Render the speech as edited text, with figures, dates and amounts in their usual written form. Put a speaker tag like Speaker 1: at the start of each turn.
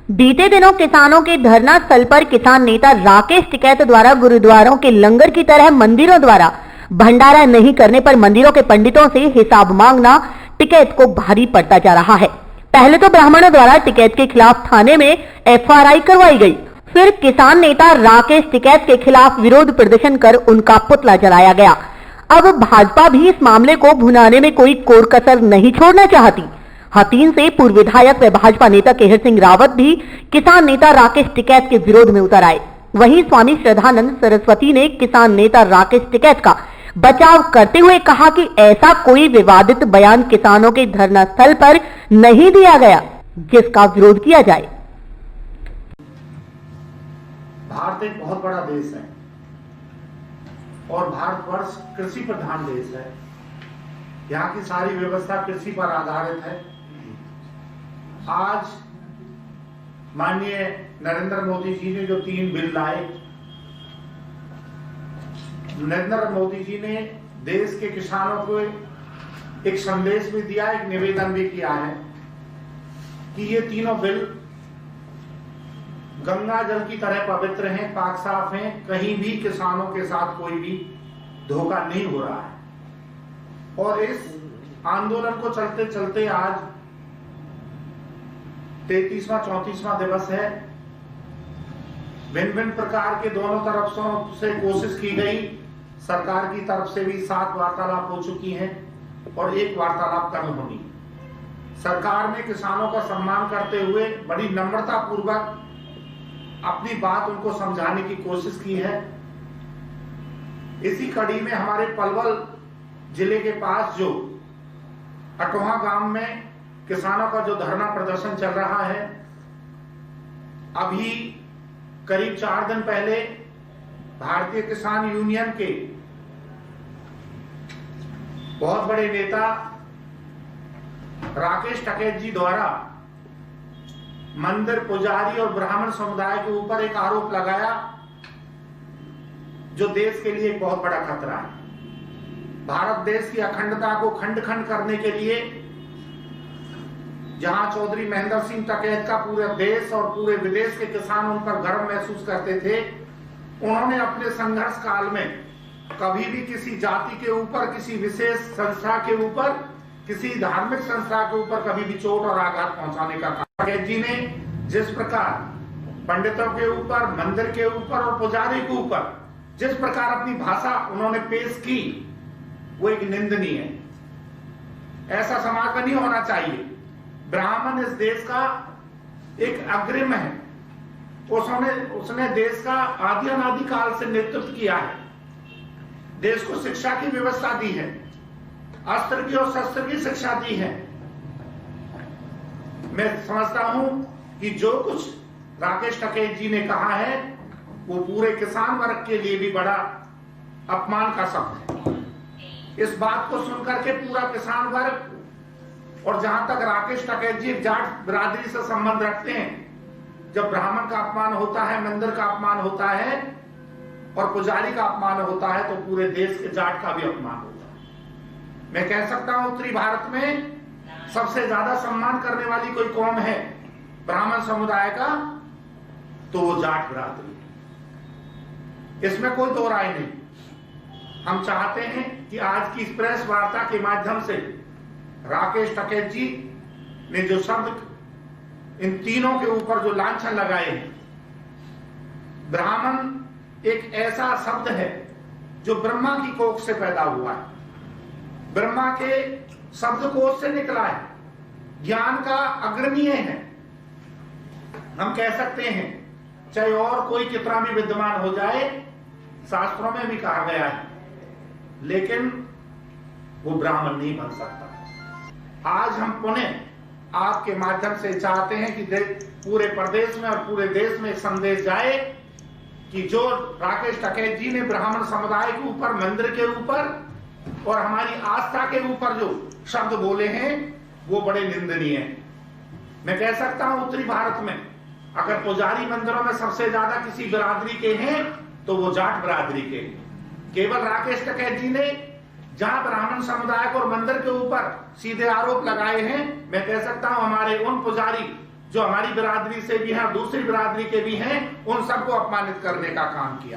Speaker 1: बीते दिनों किसानों के धरना स्थल पर किसान नेता राकेश टिकैत द्वारा गुरुद्वारों के लंगर की तरह मंदिरों द्वारा भंडारा नहीं करने पर मंदिरों के पंडितों से हिसाब मांगना टिकैत को भारी पड़ता जा रहा है। पहले तो ब्राह्मणों द्वारा टिकैत के खिलाफ थाने में एफआरआई करवाई गई, फिर किसान नेता राकेश टिकैत के खिलाफ विरोध प्रदर्शन कर उनका पुतला जलाया गया। अब भाजपा भी इस मामले को भुनाने में कोई कोर कसर नहीं छोड़ना चाहती। हथीन से पूर्व विधायक व भाजपा नेता केहर सिंह रावत भी किसान नेता राकेश टिकैत के विरोध में उतर आए। वहीं स्वामी श्रद्धानंद सरस्वती ने किसान नेता राकेश टिकैत का बचाव करते हुए कहा कि ऐसा कोई विवादित बयान किसानों के धरना स्थल पर नहीं दिया गया जिसका विरोध किया जाए।
Speaker 2: भारत एक बहुत बड़ा देश है और भारतवर्ष कृषि प्रधान देश है। यहाँ की सारी व्यवस्था कृषि पर आधारित है। आज माननीय नरेंद्र मोदी जी ने जो 3 बिल लाए, नरेंद्र मोदी जी ने देश के किसानों को एक संदेश भी दिया, एक निवेदन भी किया है कि ये तीनों बिल गंगा जल की तरह पवित्र हैं, पाक साफ हैं, कहीं भी किसानों के साथ कोई भी धोखा नहीं हो रहा है। और इस आंदोलन को चलते चलते आज 33वां 34वां दिवस है। भिन्न भिन्न प्रकार के दोनों तरफ से कोशिश की गई, सरकार की तरफ से भी 7 वार्तालाप हो चुकी हैं और 1 वार्तालाप कल होनी। सरकार ने किसानों का सम्मान करते हुए बड़ी नम्रता पूर्वक अपनी बात उनको समझाने की कोशिश की है। इसी कड़ी में हमारे पलवल जिले के पास जो अटोहा गांव में किसानों का जो धरना प्रदर्शन चल रहा है, अभी करीब 4 दिन पहले भारतीय किसान यूनियन के बहुत बड़े नेता राकेश टिकैत जी द्वारा मंदिर पुजारी और ब्राह्मण समुदाय के ऊपर एक आरोप लगाया जो देश के लिए एक बहुत बड़ा खतरा है। भारत देश की अखंडता को खंड खंड करने के लिए जहां चौधरी महेंद्र सिंह टिकैत का पूरे देश और पूरे विदेश के किसान उन पर गर्व महसूस करते थे, उन्होंने अपने संघर्ष काल में कभी भी किसी जाति के ऊपर, किसी विशेष संस्था के ऊपर, किसी धार्मिक संस्था के ऊपर कभी भी चोट और आघात पहुंचाने का काम। टिकैत जी ने जिस प्रकार पंडितों के ऊपर, मंदिर के ऊपर और पुजारी के ऊपर जिस प्रकार अपनी भाषा उन्होंने पेश की, वो एक निंदनीय है। ऐसा समाज में नहीं होना चाहिए। ब्राह्मण इस देश का एक अग्रिम है। उसने देश का आदि अनादि काल से नेतृत्व किया है, देश को शिक्षा की व्यवस्था दी है, अस्त्र की और शस्त्र की शिक्षा दी है। मैं समझता हूं कि जो कुछ राकेश टिकैत जी ने कहा है वो पूरे किसान वर्ग के लिए भी बड़ा अपमान का शब्द है। इस बात को सुनकर के पूरा किसान वर्ग, और जहां तक राकेश टिकैत जी जाट बिरादरी से संबंध रखते हैं, जब ब्राह्मण का अपमान होता है, मंदिर का अपमान होता है और पुजारी का अपमान होता है, तो पूरे देश के जाट का भी अपमान होता है। मैं कह सकता हूं उत्तरी भारत में सबसे ज्यादा सम्मान करने वाली कोई कौम है ब्राह्मण समुदाय का, तो वो जाट बिरादरी है। इसमें कोई दो राय नहीं। हम चाहते हैं कि आज की इस प्रेस वार्ता के माध्यम से राकेश टिकैत जी ने जो शब्द इन तीनों के ऊपर जो लांछन लगाए हैं, ब्राह्मण एक ऐसा शब्द है जो ब्रह्मा की कोख से पैदा हुआ है, ब्रह्मा के शब्दकोश से निकला है, ज्ञान का अग्रणीय है। हम कह सकते हैं चाहे और कोई कितना भी विद्वान हो जाए, शास्त्रों में भी कहा गया है, लेकिन वो ब्राह्मण नहीं बन सकता। आज हम पुनः आपके माध्यम से चाहते हैं कि पूरे प्रदेश में और पूरे देश में संदेश जाए कि जो राकेश टिकैत जी ने ब्राह्मण समुदाय के ऊपर, मंदिर के ऊपर और हमारी आस्था के ऊपर जो शब्द बोले हैं, वो बड़े निंदनीय हैं। मैं कह सकता हूं उत्तरी भारत में अगर पुजारी मंदिरों में सबसे ज्यादा किसी बिरादरी के हैं तो वो जाट बिरादरी के। केवल राकेश टिकैत जी ने जहां ब्राह्मण समुदाय को और मंदिर के ऊपर सीधे आरोप लगाए हैं, मैं कह सकता हूं हमारे उन पुजारी जो हमारी बिरादरी से भी हैं और दूसरी बिरादरी के भी हैं, उन सबको अपमानित करने का काम किया।